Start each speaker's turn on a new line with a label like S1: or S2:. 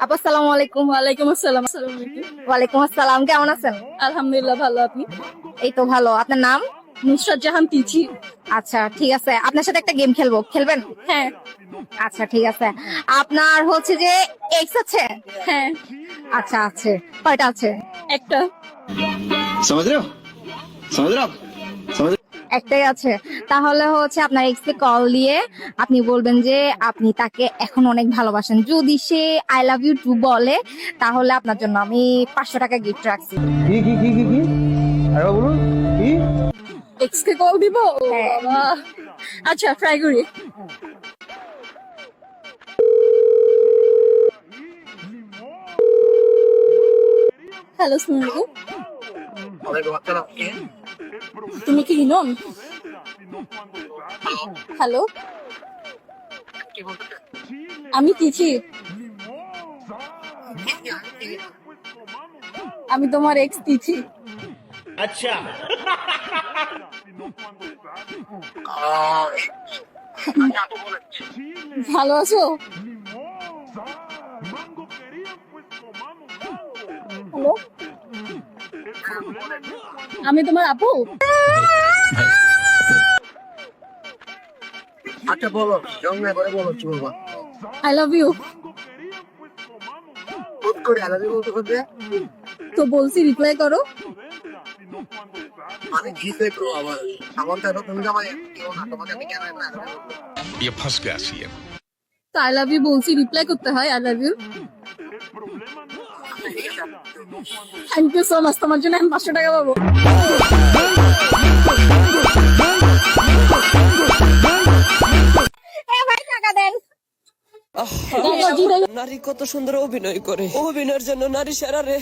S1: আপু আসসালামু আলাইকুম।
S2: ওয়ালাইকুম আসসালাম। আসসালামু আলাইকুম।
S1: ওয়ালাইকুম আসসালাম, কেমন আছেন?
S2: আলহামদুলিল্লাহ, ভালো। আপনি?
S1: এই তো ভালো। আপনার নাম?
S2: নুসরাত জাহান তিথি।
S1: আচ্ছা ঠিক আছে, আপনার সাথে একটা গেম খেলবো, খেলবেন?
S2: হ্যাঁ।
S1: আচ্ছা ঠিক আছে। আপনার হচ্ছে যে এক্স আছে?
S2: হ্যাঁ।
S1: আচ্ছা আছে, কয়টা আছে?
S2: একটা।
S3: समझ रहे हो समझ रहे हो आप समझ
S1: একটাই আছে। তাহলে হচ্ছে আপনার এক্স কে কল দিয়ে আপনি বলবেন যে আপনি তাকে এখন অনেক ভালোবাসেন। যদি say I love you two বলে তাহলে আপনার জন্য আমি 500 টাকা গিফট রাখছি।
S4: কি আরে বলুন কি?
S2: এক্স কে কল দিব? ও
S1: হ্যাঁ।
S2: বাবা। আচ্ছা, ট্রাই করি। হ্যালো, সুনিল। তুমি কি ইনন? হ্যালো, আমি তিথি। আমি তোমার এক্স তিথি। ভালো আছো? হ্যালো, আমি তোমার আপু।
S4: আচ্ছা বলো, জঙ্গলে করে বলো কি বলবা?
S2: I love you.
S4: হুট করে আলাদা বলতে করবে?
S2: তো বলছি রিপ্লাই করো।
S4: আমি কি দেখবো আবার? আমার তো তুমি তো আমার কেউ না, তোমাকে আমি কেন না?
S5: ये फंस गया सीएम।
S2: তো আই লাভ ইউ বলছি, রিপ্লাই করতে হয় I love you. Thank you so much, তোমার জন্য আমি 500 টাকা পাবো।
S1: ভাই টাকা দেন।
S2: দেখো, জি দেখো।
S6: নারী কত সুন্দর অভিনয় করে, অভিনয়ের জন্য নারী সেরা রে।